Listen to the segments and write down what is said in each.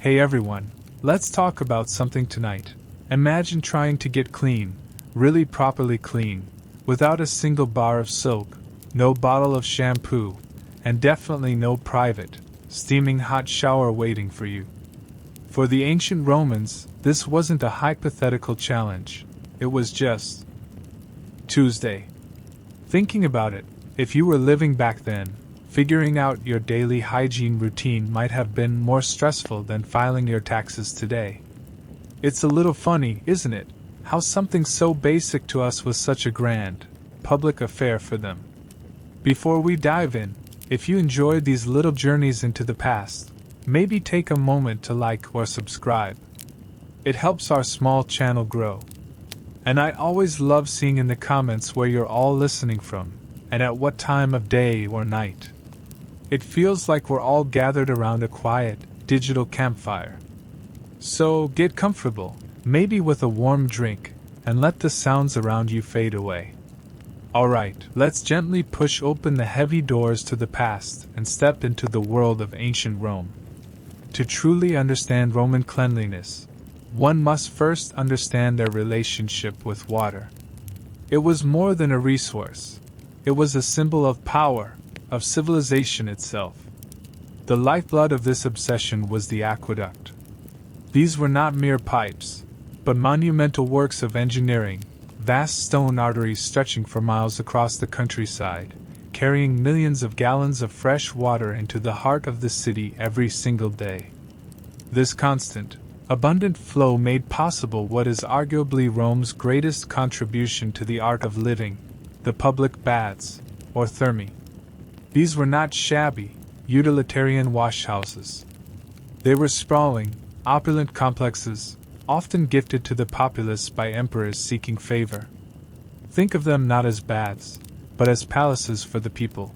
Hey everyone, let's talk about something tonight. Imagine trying to get clean, really properly clean, without a single bar of soap, no bottle of shampoo, and definitely no private, steaming hot shower waiting for you. For the ancient Romans, this wasn't a hypothetical challenge, it was just Tuesday. Thinking about it, if you were living back then, figuring out your daily hygiene routine might have been more stressful than filing your taxes today. It's a little funny, isn't it, how something so basic to us was such a grand, public affair for them. Before we dive in, if you enjoyed these little journeys into the past, maybe take a moment to like or subscribe. It helps our small channel grow. And I always love seeing in the comments where you're all listening from, and at what time of day or night. It feels like we're all gathered around a quiet, digital campfire. So get comfortable, maybe with a warm drink, and let the sounds around you fade away. Alright, let's gently push open the heavy doors to the past and step into the world of ancient Rome. To truly understand Roman cleanliness, one must first understand their relationship with water. It was more than a resource. It was a symbol of power, of civilization itself. The lifeblood of this obsession was the aqueduct. These were not mere pipes, but monumental works of engineering, vast stone arteries stretching for miles across the countryside, carrying millions of gallons of fresh water into the heart of the city every single day. This constant, abundant flow made possible what is arguably Rome's greatest contribution to the art of living, the public baths, or thermae. These were not shabby, utilitarian washhouses. They were sprawling, opulent complexes, often gifted to the populace by emperors seeking favor. Think of them not as baths, but as palaces for the people.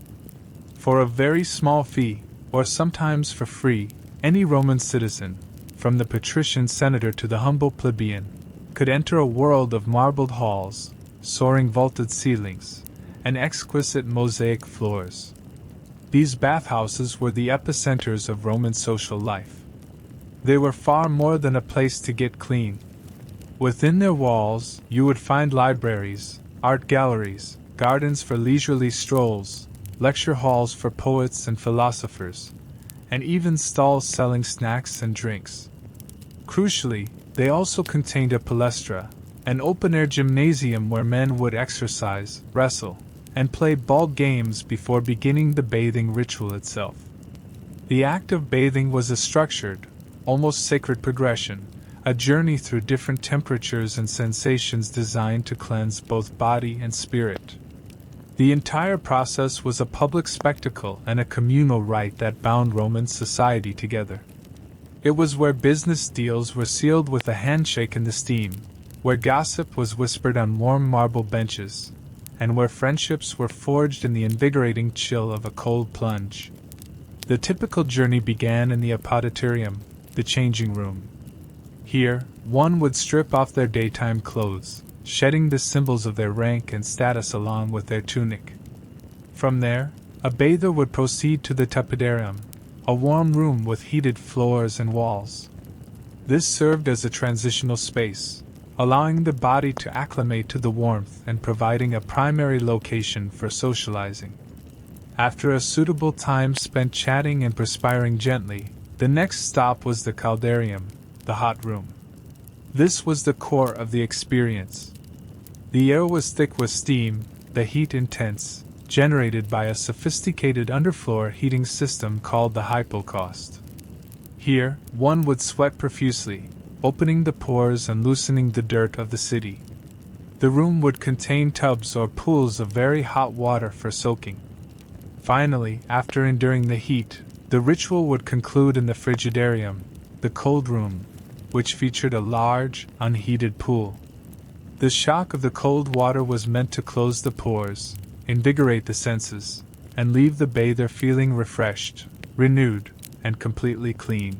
For a very small fee, or sometimes for free, any Roman citizen, from the patrician senator to the humble plebeian, could enter a world of marbled halls, soaring vaulted ceilings, and exquisite mosaic floors. These bathhouses were the epicenters of Roman social life. They were far more than a place to get clean. Within their walls, you would find libraries, art galleries, gardens for leisurely strolls, lecture halls for poets and philosophers, and even stalls selling snacks and drinks. Crucially, they also contained a palestra, an open-air gymnasium where men would exercise, wrestle, and play ball games before beginning the bathing ritual itself. The act of bathing was a structured, almost sacred progression, a journey through different temperatures and sensations designed to cleanse both body and spirit. The entire process was a public spectacle and a communal rite that bound Roman society together. It was where business deals were sealed with a handshake in the steam, where gossip was whispered on warm marble benches, and where friendships were forged in the invigorating chill of a cold plunge. The typical journey began in the apoditorium, the changing room. Here, one would strip off their daytime clothes, shedding the symbols of their rank and status along with their tunic. From there, a bather would proceed to the tepidarium, a warm room with heated floors and walls. This served as a transitional space, allowing the body to acclimate to the warmth and providing a primary location for socializing. After a suitable time spent chatting and perspiring gently, the next stop was the caldarium, the hot room. This was the core of the experience. The air was thick with steam, the heat intense, generated by a sophisticated underfloor heating system called the hypocaust. Here, one would sweat profusely, opening the pores and loosening the dirt of the city. The room would contain tubs or pools of very hot water for soaking. Finally, after enduring the heat, the ritual would conclude in the frigidarium, the cold room, which featured a large, unheated pool. The shock of the cold water was meant to close the pores, invigorate the senses, and leave the bather feeling refreshed, renewed, and completely clean.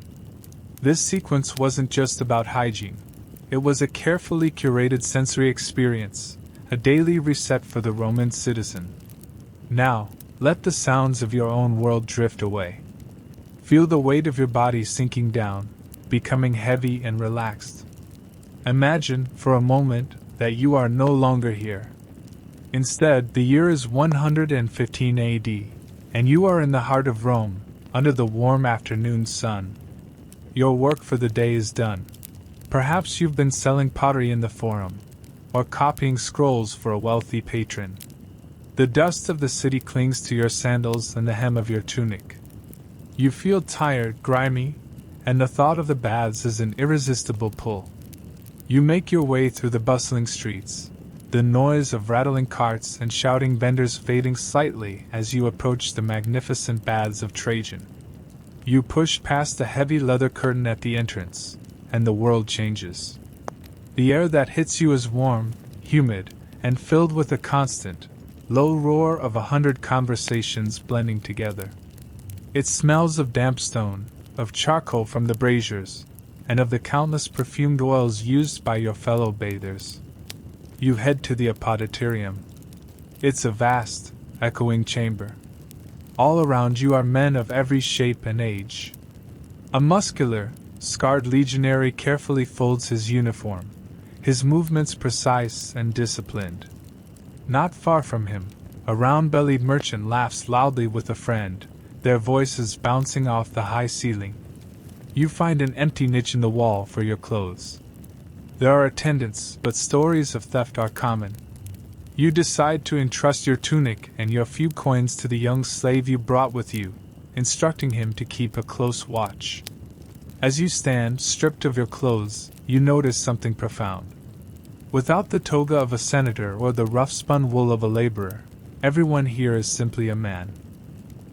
This sequence wasn't just about hygiene. It was a carefully curated sensory experience, a daily reset for the Roman citizen. Now, let the sounds of your own world drift away. Feel the weight of your body sinking down, becoming heavy and relaxed. Imagine, for a moment, that you are no longer here. Instead, the year is 115 AD, and you are in the heart of Rome, under the warm afternoon sun. Your work for the day is done. Perhaps you've been selling pottery in the forum, or copying scrolls for a wealthy patron. The dust of the city clings to your sandals and the hem of your tunic. You feel tired, grimy, and the thought of the baths is an irresistible pull. You make your way through the bustling streets, the noise of rattling carts and shouting vendors fading slightly as you approach the magnificent baths of Trajan. You push past the heavy leather curtain at the entrance, and the world changes. The air that hits you is warm, humid, and filled with a constant, low roar of 100 conversations blending together. It smells of damp stone, of charcoal from the braziers, and of the countless perfumed oils used by your fellow bathers. You head to the apoditorium. It's a vast, echoing chamber. All around you are men of every shape and age. A muscular, scarred legionary carefully folds his uniform, his movements precise and disciplined. Not far from him, a round-bellied merchant laughs loudly with a friend, their voices bouncing off the high ceiling. You find an empty niche in the wall for your clothes. There are attendants, but stories of theft are common. You decide to entrust your tunic and your few coins to the young slave you brought with you, instructing him to keep a close watch. As you stand, stripped of your clothes, you notice something profound. Without the toga of a senator or the rough-spun wool of a laborer, everyone here is simply a man.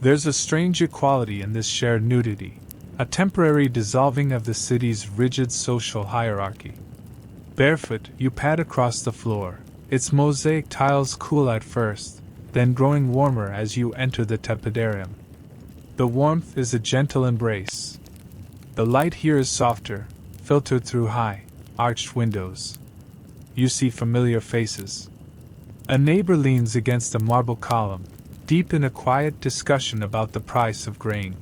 There's a strange equality in this shared nudity, a temporary dissolving of the city's rigid social hierarchy. Barefoot, you pad across the floor, its mosaic tiles cool at first, then growing warmer as you enter the tepidarium. The warmth is a gentle embrace. The light here is softer, filtered through high, arched windows. You see familiar faces. A neighbor leans against a marble column, deep in a quiet discussion about the price of grain.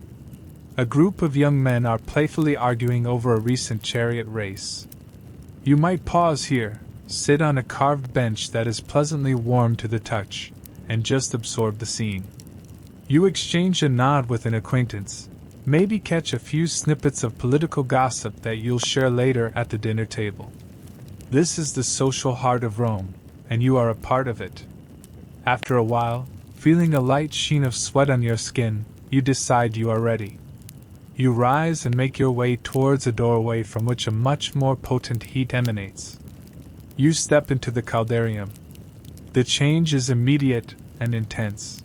A group of young men are playfully arguing over a recent chariot race. You might pause here, sit on a carved bench that is pleasantly warm to the touch, and just absorb the scene. You exchange a nod with an acquaintance, maybe catch a few snippets of political gossip that you'll share later at the dinner table. This is the social heart of Rome, and you are a part of it. After a while, feeling a light sheen of sweat on your skin, you decide you are ready. You rise and make your way towards a doorway from which a much more potent heat emanates. You step into the caldarium. The change is immediate and intense.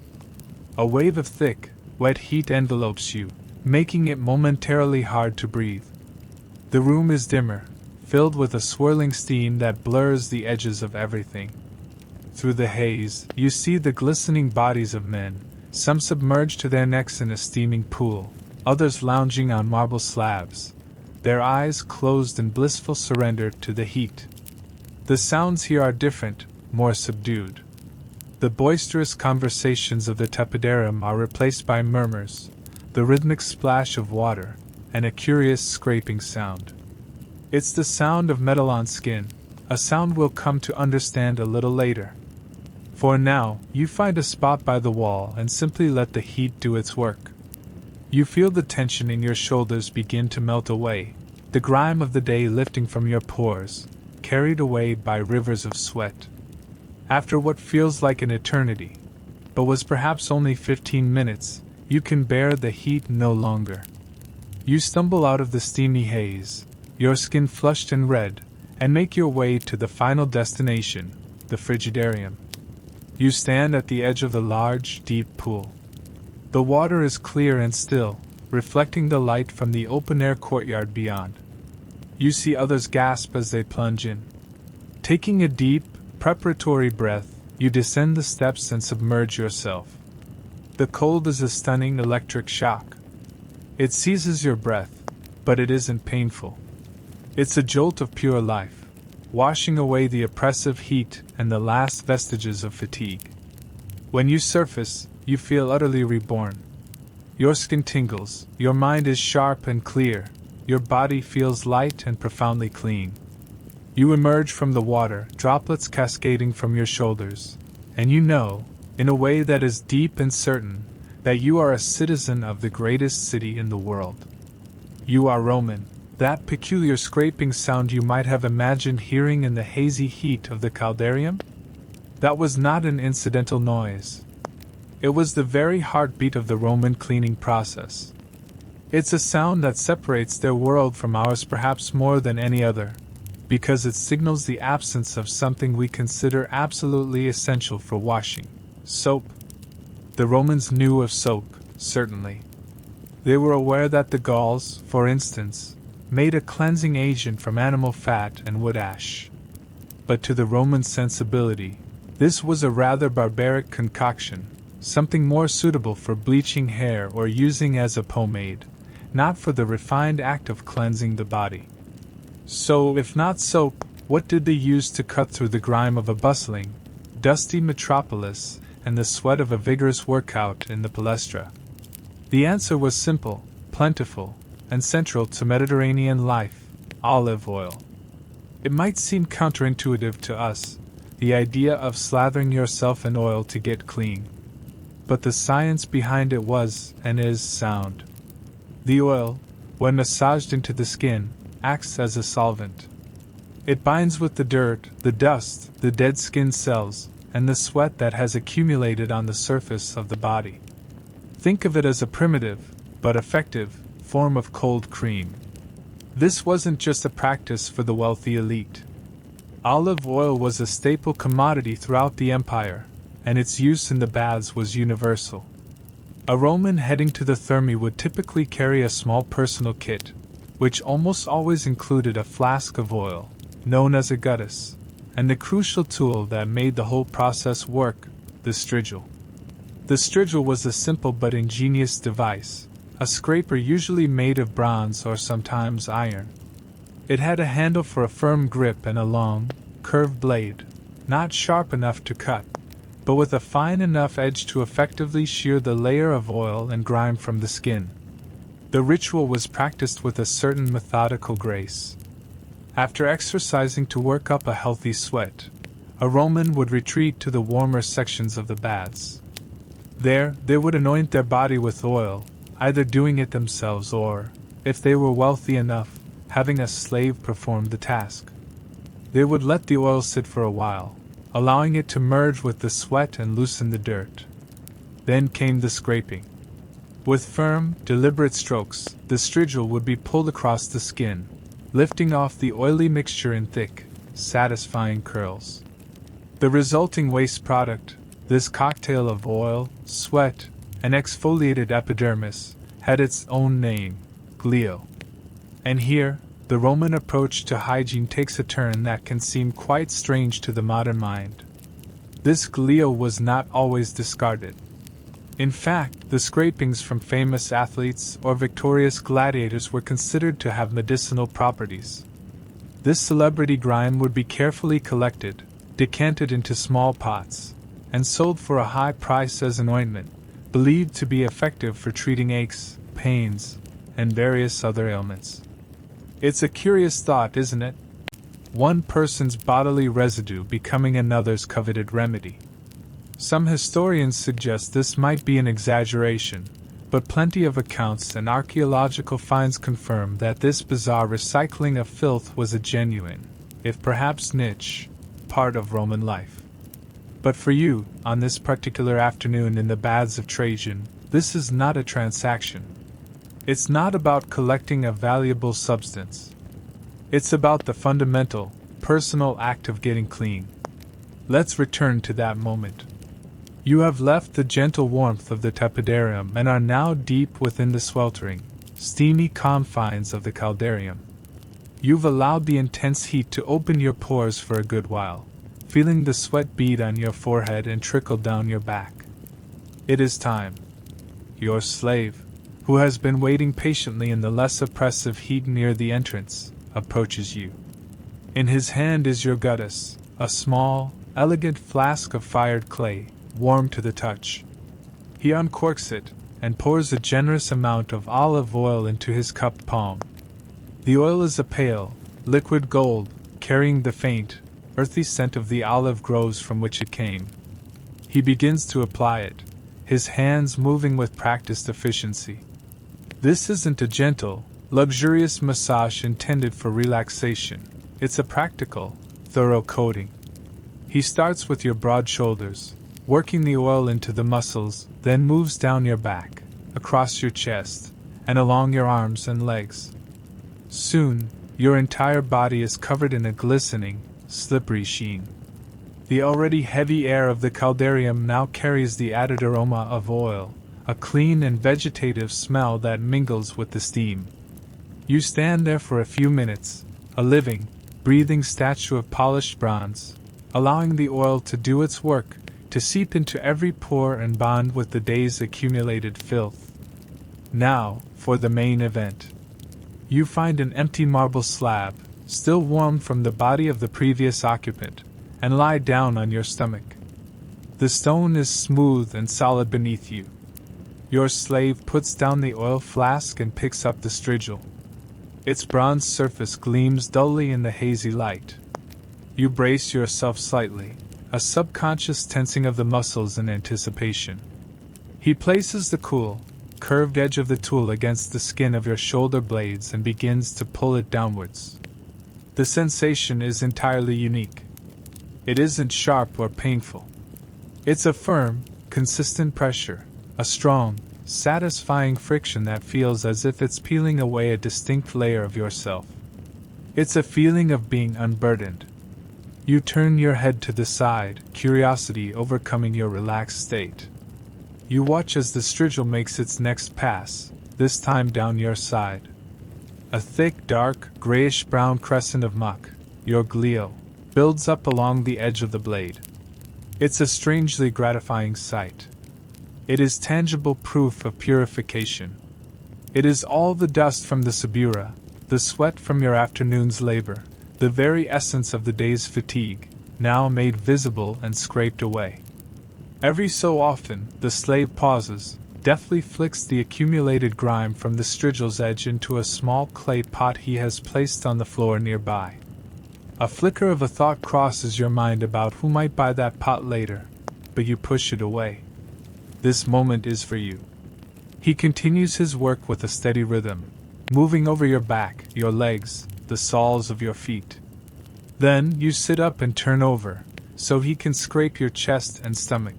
A wave of thick, wet heat envelopes you, making it momentarily hard to breathe. The room is dimmer, filled with a swirling steam that blurs the edges of everything. Through the haze, you see the glistening bodies of men, some submerged to their necks in a steaming pool, others lounging on marble slabs, their eyes closed in blissful surrender to the heat. The sounds here are different, more subdued. The boisterous conversations of the tepidarium are replaced by murmurs, the rhythmic splash of water, and a curious scraping sound. It's the sound of metal on skin, a sound we'll come to understand a little later. For now, you find a spot by the wall and simply let the heat do its work. You feel the tension in your shoulders begin to melt away, the grime of the day lifting from your pores, carried away by rivers of sweat. After what feels like an eternity, but was perhaps only 15 minutes, you can bear the heat no longer. You stumble out of the steamy haze, your skin flushed and red, and make your way to the final destination, the frigidarium. You stand at the edge of the large, deep pool. The water is clear and still, reflecting the light from the open-air courtyard beyond. You see others gasp as they plunge in. Taking a deep, preparatory breath, you descend the steps and submerge yourself. The cold is a stunning electric shock. It seizes your breath, but it isn't painful. It's a jolt of pure life, washing away the oppressive heat and the last vestiges of fatigue. When you surface, you feel utterly reborn. Your skin tingles, your mind is sharp and clear, your body feels light and profoundly clean. You emerge from the water, droplets cascading from your shoulders, and you know, in a way that is deep and certain, that you are a citizen of the greatest city in the world. You are Roman, that peculiar scraping sound you might have imagined hearing in the hazy heat of the caldarium? That was not an incidental noise. It was the very heartbeat of the Roman cleaning process. It's a sound that separates their world from ours perhaps more than any other, because it signals the absence of something we consider absolutely essential for washing: soap. The Romans knew of soap, certainly. They were aware that the Gauls, for instance, made a cleansing agent from animal fat and wood ash. But to the Roman sensibility, this was a rather barbaric concoction, something more suitable for bleaching hair or using as a pomade, not for the refined act of cleansing the body. So, if not soap, what did they use to cut through the grime of a bustling, dusty metropolis and the sweat of a vigorous workout in the palestra? The answer was simple, plentiful, and central to Mediterranean life: olive oil. It might seem counterintuitive to us, the idea of slathering yourself in oil to get clean. But the science behind it was, and is, sound. The oil, when massaged into the skin, acts as a solvent. It binds with the dirt, the dust, the dead skin cells, and the sweat that has accumulated on the surface of the body. Think of it as a primitive, but effective, form of cold cream. This wasn't just a practice for the wealthy elite. Olive oil was a staple commodity throughout the empire, and its use in the baths was universal. A Roman heading to the Thermae would typically carry a small personal kit, which almost always included a flask of oil, known as a guttus, and the crucial tool that made the whole process work: the strigil. The strigil was a simple but ingenious device, a scraper usually made of bronze or sometimes iron. It had a handle for a firm grip and a long, curved blade, not sharp enough to cut, but with a fine enough edge to effectively shear the layer of oil and grime from the skin. The ritual was practiced with a certain methodical grace. After exercising to work up a healthy sweat, a Roman would retreat to the warmer sections of the baths. There, they would anoint their body with oil, either doing it themselves or, if they were wealthy enough, having a slave perform the task. They would let the oil sit for a while, allowing it to merge with the sweat and loosen the dirt. Then came the scraping. With firm, deliberate strokes, the strigil would be pulled across the skin, lifting off the oily mixture in thick, satisfying curls. The resulting waste product, this cocktail of oil, sweat, and exfoliated epidermis, had its own name: glio. And here, the Roman approach to hygiene takes a turn that can seem quite strange to the modern mind. This glio was not always discarded. In fact, the scrapings from famous athletes or victorious gladiators were considered to have medicinal properties. This celebrity grime would be carefully collected, decanted into small pots, and sold for a high price as an ointment, believed to be effective for treating aches, pains, and various other ailments. It's a curious thought, isn't it? One person's bodily residue becoming another's coveted remedy. Some historians suggest this might be an exaggeration, but plenty of accounts and archaeological finds confirm that this bizarre recycling of filth was a genuine, if perhaps niche, part of Roman life. But for you, on this particular afternoon in the baths of Trajan, this is not a transaction. It's not about collecting a valuable substance. It's about the fundamental, personal act of getting clean. Let's return to that moment. You have left the gentle warmth of the tepidarium and are now deep within the sweltering, steamy confines of the caldarium. You've allowed the intense heat to open your pores for a good while, feeling the sweat bead on your forehead and trickle down your back. It is time. Your slave, who has been waiting patiently in the less oppressive heat near the entrance, approaches you. In his hand is your guttus, a small, elegant flask of fired clay, warm to the touch. He uncorks it, and pours a generous amount of olive oil into his cupped palm. The oil is a pale, liquid gold, carrying the faint, earthy scent of the olive groves from which it came. He begins to apply it, his hands moving with practiced efficiency. This isn't a gentle, luxurious massage intended for relaxation. It's a practical, thorough coating. He starts with your broad shoulders, working the oil into the muscles, then moves down your back, across your chest, and along your arms and legs. Soon, your entire body is covered in a glistening, slippery sheen. The already heavy air of the caldarium now carries the added aroma of oil, a clean and vegetative smell that mingles with the steam. You stand there for a few minutes, a living, breathing statue of polished bronze, allowing the oil to do its work, to seep into every pore and bond with the day's accumulated filth. Now, for the main event. You find an empty marble slab, still warm from the body of the previous occupant, and lie down on your stomach. The stone is smooth and solid beneath you. Your slave puts down the oil flask and picks up the strigil. Its bronze surface gleams dully in the hazy light. You brace yourself slightly, a subconscious tensing of the muscles in anticipation. He places the cool, curved edge of the tool against the skin of your shoulder blades and begins to pull it downwards. The sensation is entirely unique. It isn't sharp or painful. It's a firm, consistent pressure, a strong, satisfying friction that feels as if it's peeling away a distinct layer of yourself. It's a feeling of being unburdened. You turn your head to the side, curiosity overcoming your relaxed state. You watch as the strigil makes its next pass, this time down your side. A thick, dark, grayish-brown crescent of muck, your glio, builds up along the edge of the blade. It's a strangely gratifying sight. It is tangible proof of purification. It is all the dust from the sabura, the sweat from your afternoon's labor, the very essence of the day's fatigue, now made visible and scraped away. Every so often, the slave pauses, deftly flicks the accumulated grime from the strigil's edge into a small clay pot he has placed on the floor nearby. A flicker of a thought crosses your mind about who might buy that pot later, but you push it away. This moment is for you. He continues his work with a steady rhythm, moving over your back, your legs, the soles of your feet. Then you sit up and turn over, so he can scrape your chest and stomach.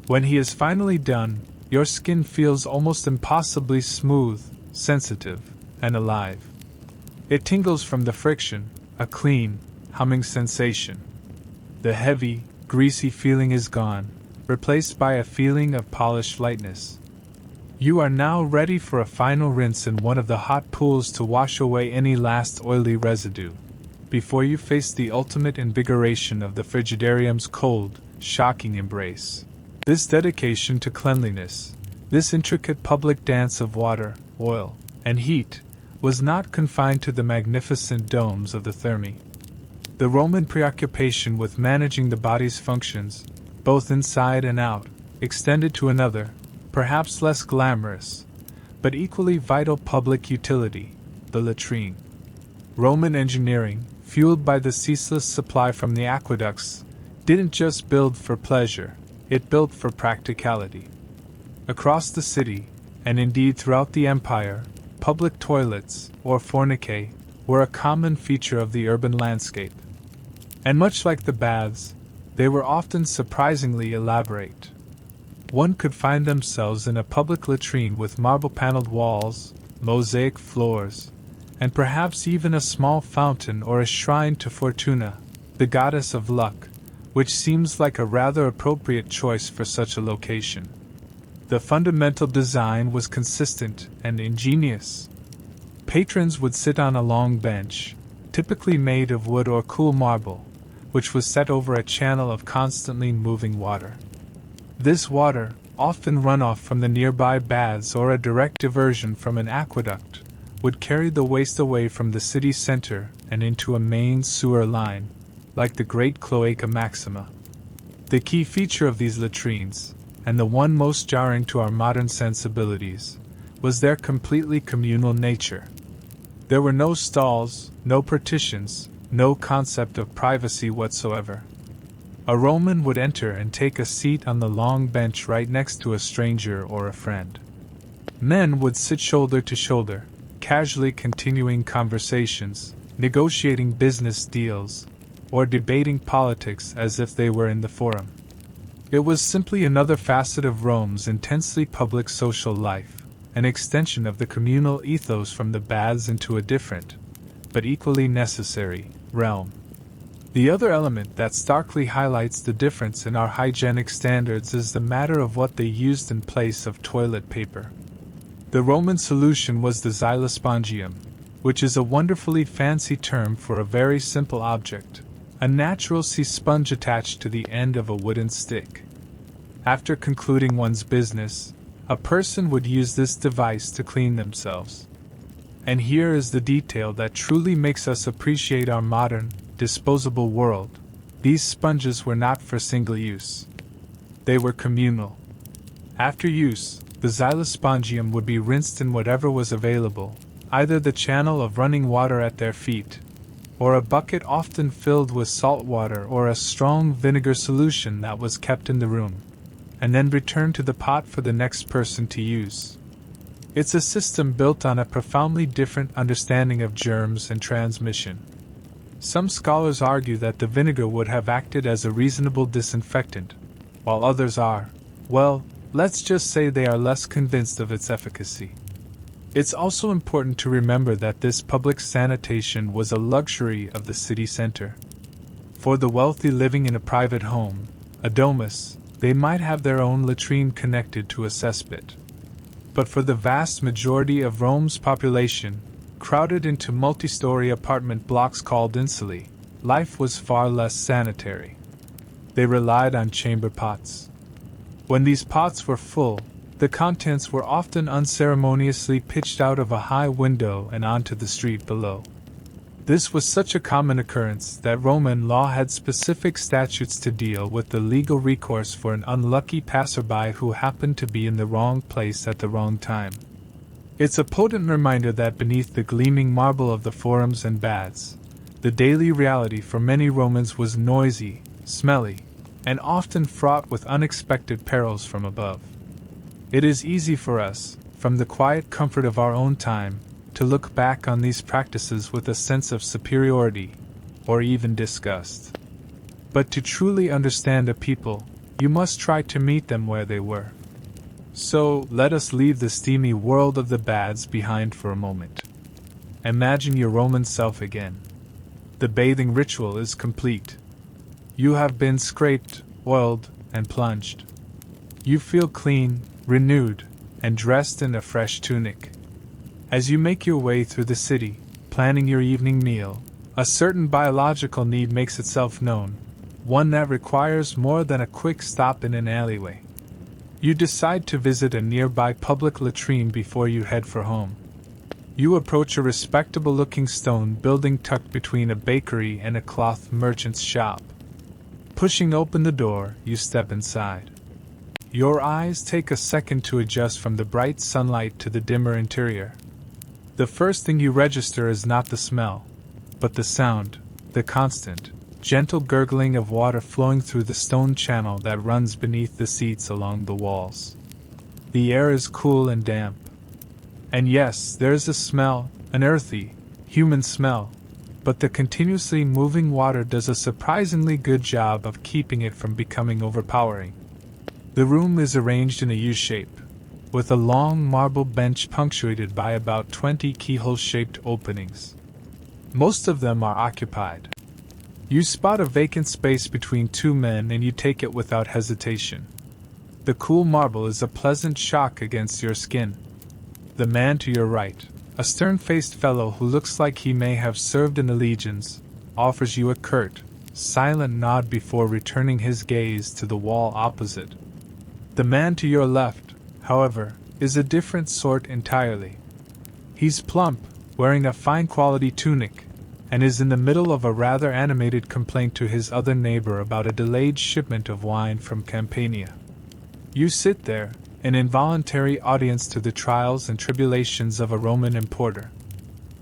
When he is finally done, your skin feels almost impossibly smooth, sensitive, and alive. It tingles from the friction, a clean, humming sensation. The heavy, greasy feeling is gone, replaced by a feeling of polished lightness. You are now ready for a final rinse in one of the hot pools to wash away any last oily residue, before you face the ultimate invigoration of the frigidarium's cold, shocking embrace. This dedication to cleanliness, this intricate public dance of water, oil, and heat, was not confined to the magnificent domes of the Thermae. The Roman preoccupation with managing the body's functions, both inside and out, extended to another, perhaps less glamorous, but equally vital public utility, the latrine. Roman engineering, fueled by the ceaseless supply from the aqueducts, didn't just build for pleasure, it built for practicality. Across the city, and indeed throughout the empire, public toilets, or fornicae, were a common feature of the urban landscape. And much like the baths, they were often surprisingly elaborate. One could find themselves in a public latrine with marble-paneled walls, mosaic floors, and perhaps even a small fountain or a shrine to Fortuna, the goddess of luck, which seems like a rather appropriate choice for such a location. The fundamental design was consistent and ingenious. Patrons would sit on a long bench, typically made of wood or cool marble, which was set over a channel of constantly moving water. This water, often runoff from the nearby baths or a direct diversion from an aqueduct, would carry the waste away from the city center and into a main sewer line, like the great Cloaca Maxima. The key feature of these latrines, and the one most jarring to our modern sensibilities, was their completely communal nature. There were no stalls, no partitions, no concept of privacy whatsoever. A Roman would enter and take a seat on the long bench right next to a stranger or a friend. Men would sit shoulder to shoulder, casually continuing conversations, negotiating business deals, or debating politics as if they were in the forum. It was simply another facet of Rome's intensely public social life, an extension of the communal ethos from the baths into a different, but equally necessary, realm. The other element that starkly highlights the difference in our hygienic standards is the matter of what they used in place of toilet paper. The Roman solution was the xylospongium, which is a wonderfully fancy term for a very simple object, a natural sea sponge attached to the end of a wooden stick. After concluding one's business, a person would use this device to clean themselves. And here is the detail that truly makes us appreciate our modern, disposable world. These sponges were not for single use. They were communal. After use, the xylospongium would be rinsed in whatever was available, either the channel of running water at their feet, or a bucket often filled with salt water or a strong vinegar solution that was kept in the room, and then returned to the pot for the next person to use. It's a system built on a profoundly different understanding of germs and transmission. Some scholars argue that the vinegar would have acted as a reasonable disinfectant, while others are, well, let's just say they are less convinced of its efficacy. It's also important to remember that this public sanitation was a luxury of the city center. For the wealthy living in a private home, a domus, they might have their own latrine connected to a cesspit. But for the vast majority of Rome's population, crowded into multi-story apartment blocks called insulae, life was far less sanitary. They relied on chamber pots. When these pots were full, the contents were often unceremoniously pitched out of a high window and onto the street below. This was such a common occurrence that Roman law had specific statutes to deal with the legal recourse for an unlucky passerby who happened to be in the wrong place at the wrong time. It's a potent reminder that beneath the gleaming marble of the forums and baths, the daily reality for many Romans was noisy, smelly, and often fraught with unexpected perils from above. It is easy for us, from the quiet comfort of our own time, to look back on these practices with a sense of superiority, or even disgust. But to truly understand a people, you must try to meet them where they were. So, let us leave the steamy world of the baths behind for a moment. Imagine your Roman self again. The bathing ritual is complete. You have been scraped, oiled, and plunged. You feel clean, renewed, and dressed in a fresh tunic. As you make your way through the city, planning your evening meal, a certain biological need makes itself known, one that requires more than a quick stop in an alleyway. You decide to visit a nearby public latrine before you head for home. You approach a respectable-looking stone building tucked between a bakery and a cloth merchant's shop. Pushing open the door, you step inside. Your eyes take a second to adjust from the bright sunlight to the dimmer interior. The first thing you register is not the smell, but the sound, the constant, gentle gurgling of water flowing through the stone channel that runs beneath the seats along the walls. The air is cool and damp. And yes, there is a smell, an earthy, human smell, but the continuously moving water does a surprisingly good job of keeping it from becoming overpowering. The room is arranged in a U-shape, with a long marble bench punctuated by about 20 keyhole-shaped openings. Most of them are occupied. You spot a vacant space between two men and you take it without hesitation. The cool marble is a pleasant shock against your skin. The man to your right, a stern-faced fellow who looks like he may have served in the legions, offers you a curt, silent nod before returning his gaze to the wall opposite. The man to your left, however, is a different sort entirely. He's plump, wearing a fine-quality tunic, and is in the middle of a rather animated complaint to his other neighbor about a delayed shipment of wine from Campania. You sit there, an involuntary audience to the trials and tribulations of a Roman importer.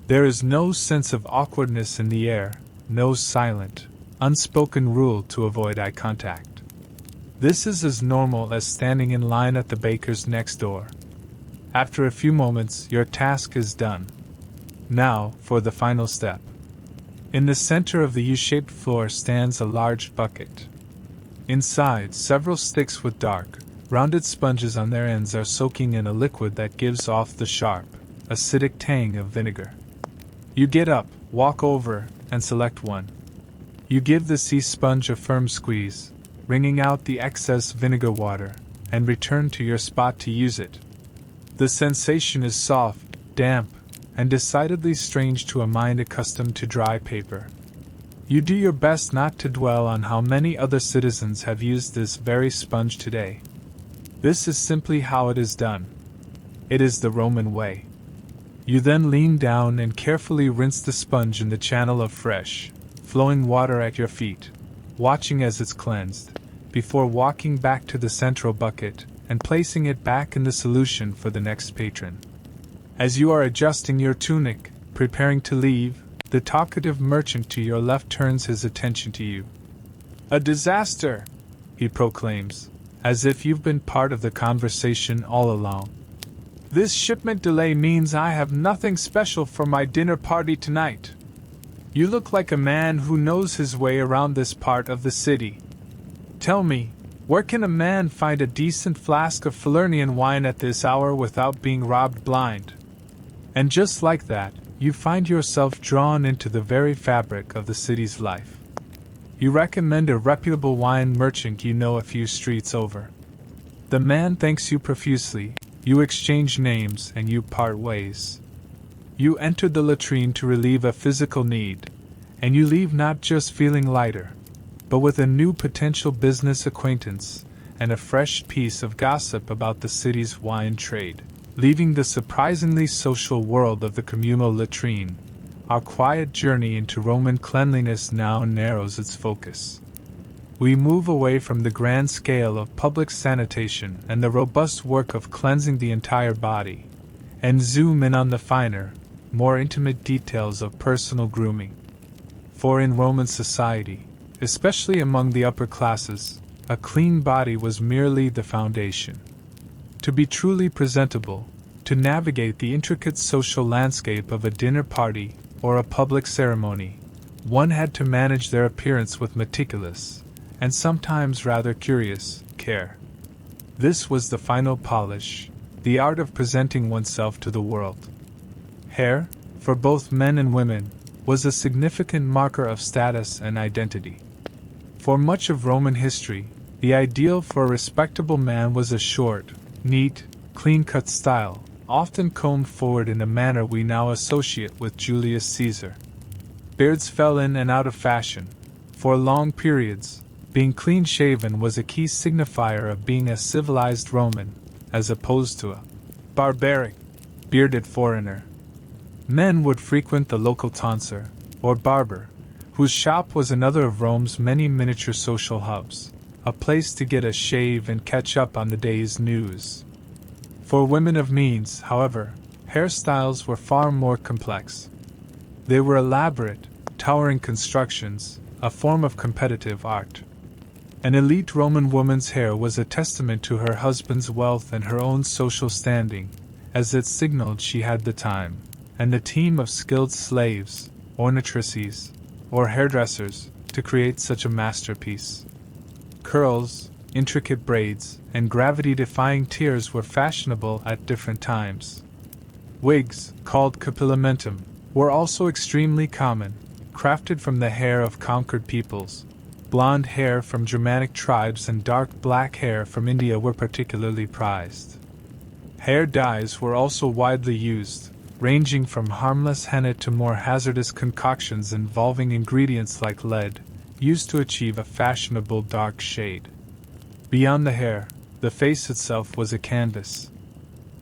There is no sense of awkwardness in the air, no silent, unspoken rule to avoid eye contact. This is as normal as standing in line at the baker's next door. After a few moments, your task is done. Now, for the final step. In the center of the U-shaped floor stands a large bucket. Inside, several sticks with dark, rounded sponges on their ends are soaking in a liquid that gives off the sharp, acidic tang of vinegar. You get up, walk over, and select one. You give the sea sponge a firm squeeze, wringing out the excess vinegar water, and return to your spot to use it. The sensation is soft, damp, and decidedly strange to a mind accustomed to dry paper. You do your best not to dwell on how many other citizens have used this very sponge today. This is simply how it is done. It is the Roman way. You then lean down and carefully rinse the sponge in the channel of fresh, flowing water at your feet, watching as it's cleansed, before walking back to the central bucket and placing it back in the solution for the next patron. As you are adjusting your tunic, preparing to leave, the talkative merchant to your left turns his attention to you. "A disaster!" he proclaims, as if you've been part of the conversation all along. "This shipment delay means I have nothing special for my dinner party tonight. You look like a man who knows his way around this part of the city. Tell me, where can a man find a decent flask of Falernian wine at this hour without being robbed blind?" And just like that, you find yourself drawn into the very fabric of the city's life. You recommend a reputable wine merchant you know a few streets over. The man thanks you profusely, you exchange names, and you part ways. You enter the latrine to relieve a physical need, and you leave not just feeling lighter, but with a new potential business acquaintance and a fresh piece of gossip about the city's wine trade. Leaving the surprisingly social world of the communal latrine, our quiet journey into Roman cleanliness now narrows its focus. We move away from the grand scale of public sanitation and the robust work of cleansing the entire body, and zoom in on the finer, more intimate details of personal grooming. For in Roman society, especially among the upper classes, a clean body was merely the foundation. To be truly presentable, to navigate the intricate social landscape of a dinner party or a public ceremony, one had to manage their appearance with meticulous, and sometimes rather curious, care. This was the final polish, the art of presenting oneself to the world. Hair, for both men and women, was a significant marker of status and identity. For much of Roman history, the ideal for a respectable man was a short, neat, clean-cut style, often combed forward in a manner we now associate with Julius Caesar. Beards fell in and out of fashion. For long periods, being clean-shaven was a key signifier of being a civilized Roman, as opposed to a barbaric, bearded foreigner. Men would frequent the local tonsure, or barber, whose shop was another of Rome's many miniature social hubs, a place to get a shave and catch up on the day's news. For women of means, however, hairstyles were far more complex. They were elaborate, towering constructions, a form of competitive art. An elite Roman woman's hair was a testament to her husband's wealth and her own social standing, as it signaled she had the time, and a team of skilled slaves, ornatrices, or hairdressers, to create such a masterpiece. Curls, intricate braids, and gravity-defying tiers were fashionable at different times. Wigs, called capillamentum, were also extremely common, crafted from the hair of conquered peoples. Blonde hair from Germanic tribes and dark black hair from India were particularly prized. Hair dyes were also widely used, ranging from harmless henna to more hazardous concoctions involving ingredients like lead, used to achieve a fashionable dark shade. Beyond the hair, the face itself was a canvas.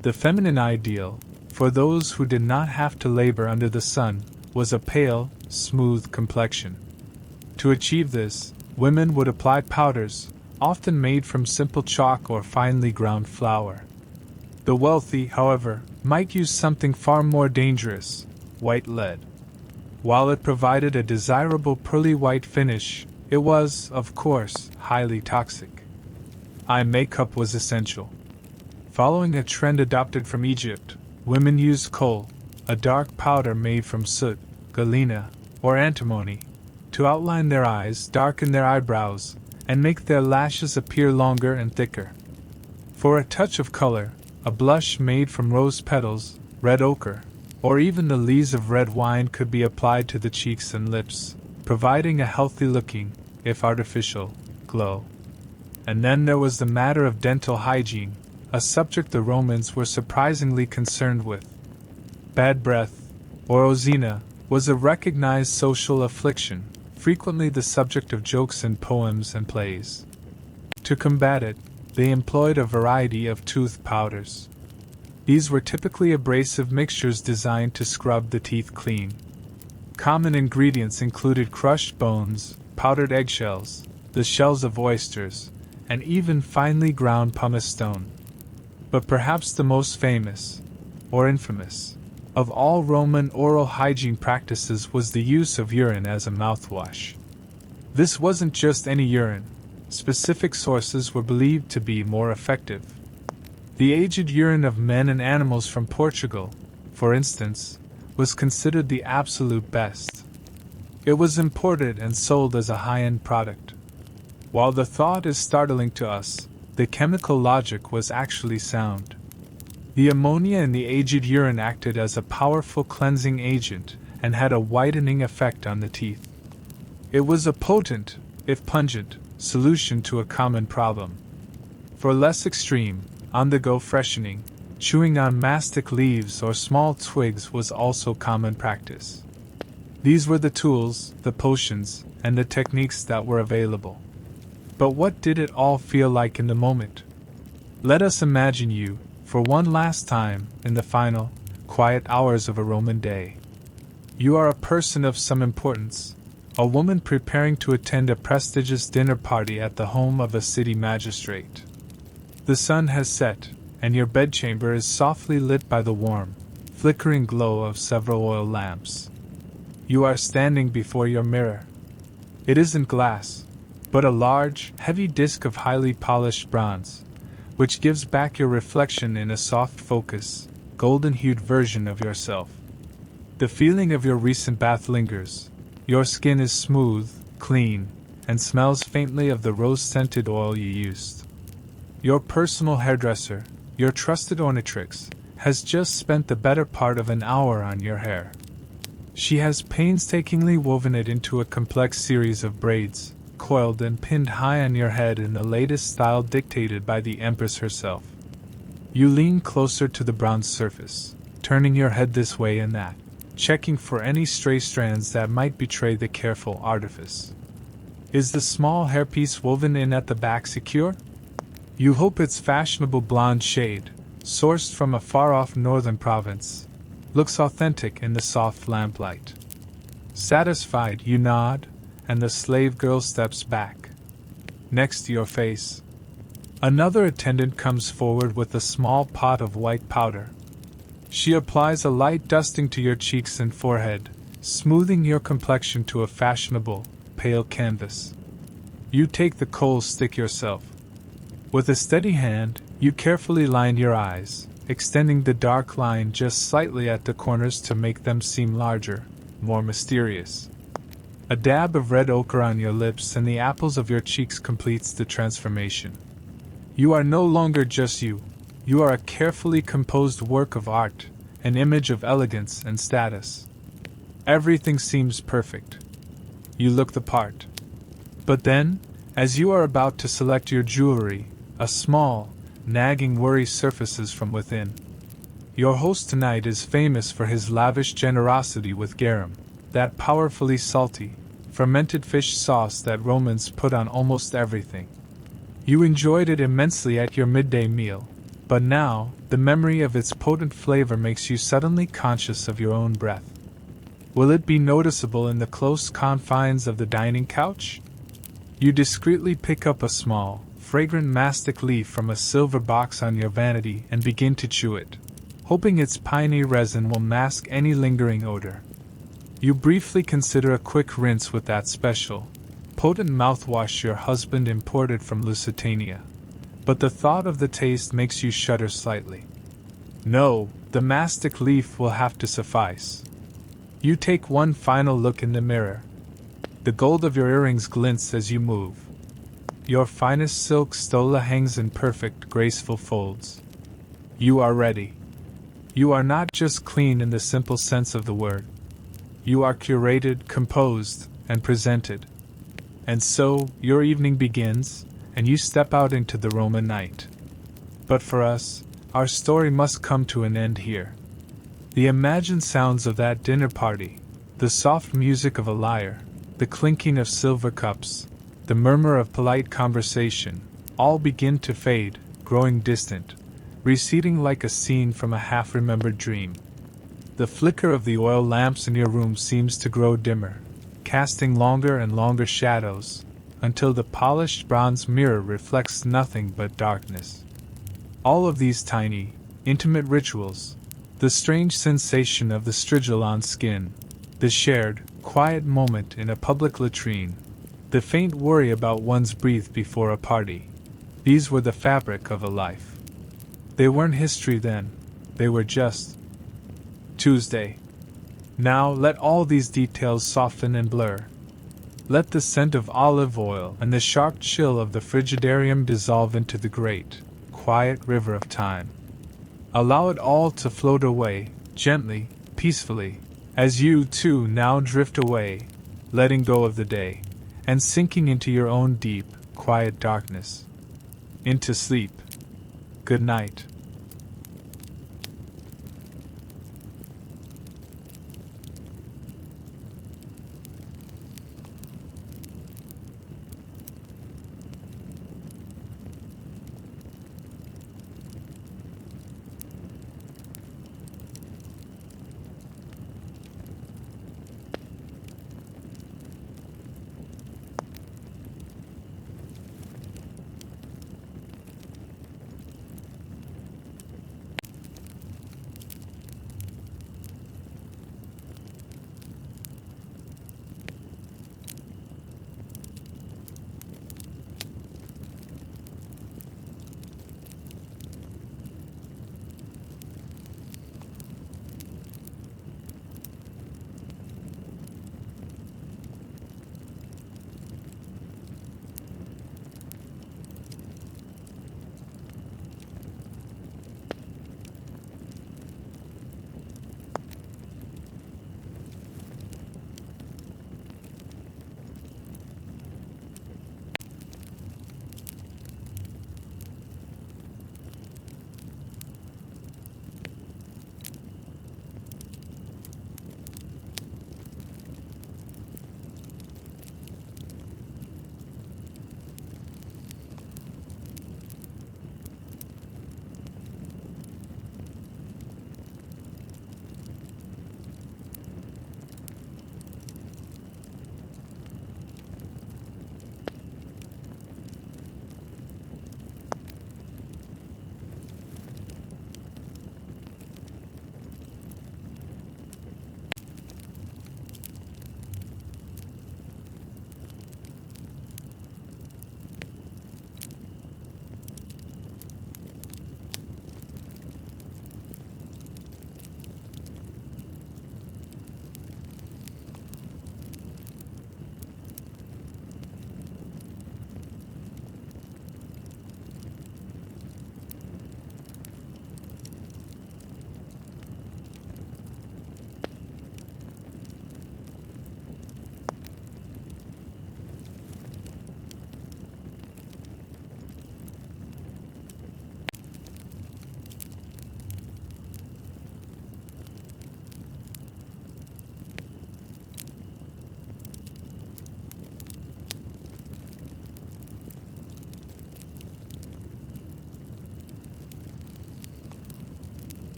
The feminine ideal, for those who did not have to labor under the sun, was a pale, smooth complexion. To achieve this, women would apply powders, often made from simple chalk or finely ground flour. The wealthy, however, might use something far more dangerous, white lead. While it provided a desirable pearly white finish, it was, of course, highly toxic. Eye makeup was essential. Following a trend adopted from Egypt, women used kohl, a dark powder made from soot, galena, or antimony, to outline their eyes, darken their eyebrows, and make their lashes appear longer and thicker. For a touch of color, a blush made from rose petals, red ochre, or even the lees of red wine could be applied to the cheeks and lips, providing a healthy-looking, if artificial, glow. And then there was the matter of dental hygiene, a subject the Romans were surprisingly concerned with. Bad breath, or ozina, was a recognized social affliction, frequently the subject of jokes in poems and plays. To combat it, they employed a variety of tooth powders. These were typically abrasive mixtures designed to scrub the teeth clean. Common ingredients included crushed bones, powdered eggshells, the shells of oysters, and even finely ground pumice stone. But perhaps the most famous, or infamous, of all Roman oral hygiene practices was the use of urine as a mouthwash. This wasn't just any urine. Specific sources were believed to be more effective. The aged urine of men and animals from Portugal, for instance, was considered the absolute best. It was imported and sold as a high-end product. While the thought is startling to us, the chemical logic was actually sound. The ammonia in the aged urine acted as a powerful cleansing agent and had a whitening effect on the teeth. It was a potent, if pungent, solution to a common problem. For less extreme, on-the-go freshening, chewing on mastic leaves or small twigs was also common practice. These were the tools, the potions, and the techniques that were available. But what did it all feel like in the moment? Let us imagine you, for one last time, in the final, quiet hours of a Roman day. You are a person of some importance, a woman preparing to attend a prestigious dinner party at the home of a city magistrate. The sun has set, and your bedchamber is softly lit by the warm, flickering glow of several oil lamps. You are standing before your mirror. It isn't glass, but a large, heavy disc of highly polished bronze, which gives back your reflection in a soft focus, golden-hued version of yourself. The feeling of your recent bath lingers. Your skin is smooth, clean, and smells faintly of the rose-scented oil you used. Your personal hairdresser, your trusted ornatrix, has just spent the better part of an hour on your hair. She has painstakingly woven it into a complex series of braids, coiled and pinned high on your head in the latest style dictated by the Empress herself. You lean closer to the bronze surface, turning your head this way and that, checking for any stray strands that might betray the careful artifice. Is the small hairpiece woven in at the back secure? You hope its fashionable blonde shade, sourced from a far-off northern province, looks authentic in the soft lamplight. Satisfied, you nod, and the slave girl steps back. Next to your face, another attendant comes forward with a small pot of white powder. She applies a light dusting to your cheeks and forehead, smoothing your complexion to a fashionable, pale canvas. You take the kohl stick yourself. With a steady hand, you carefully line your eyes, extending the dark line just slightly at the corners to make them seem larger, more mysterious. A dab of red ochre on your lips and the apples of your cheeks completes the transformation. You are no longer just you. You are a carefully composed work of art, an image of elegance and status. Everything seems perfect. You look the part. But then, as you are about to select your jewelry, a small, nagging worry surfaces from within. Your host tonight is famous for his lavish generosity with garum, that powerfully salty, fermented fish sauce that Romans put on almost everything. You enjoyed it immensely at your midday meal, but now, the memory of its potent flavor makes you suddenly conscious of your own breath. Will it be noticeable in the close confines of the dining couch? You discreetly pick up a small, fragrant mastic leaf from a silver box on your vanity and begin to chew it. hoping its piney resin will mask any lingering odor. You briefly consider a quick rinse with that special, potent mouthwash your husband imported from Lusitania, but the thought of the taste makes you shudder slightly. No, the mastic leaf will have to suffice. You take one final look in the mirror. The gold of your earrings glints as you move. Your finest silk stola hangs in perfect, graceful folds. You are ready. You are not just clean in the simple sense of the word. You are curated, composed, and presented. And so, your evening begins, and you step out into the Roman night. But for us, our story must come to an end here. The imagined sounds of that dinner party, the soft music of a lyre, the clinking of silver cups, the murmur of polite conversation, all begin to fade, growing distant, receding like a scene from a half-remembered dream. The flicker of the oil lamps in your room seems to grow dimmer, casting longer and longer shadows, until the polished bronze mirror reflects nothing but darkness. All of these tiny, intimate rituals, the strange sensation of the strigil on skin, the shared, quiet moment in a public latrine, the faint worry about one's breath before a party, these were the fabric of a life. They weren't history then, they were just Tuesday. Now let all these details soften and blur. Let the scent of olive oil and the sharp chill of the frigidarium dissolve into the great, quiet river of time. Allow it all to float away, gently, peacefully, as you, too, now drift away, letting go of the day, and sinking into your own deep, quiet darkness. Into sleep. Good night.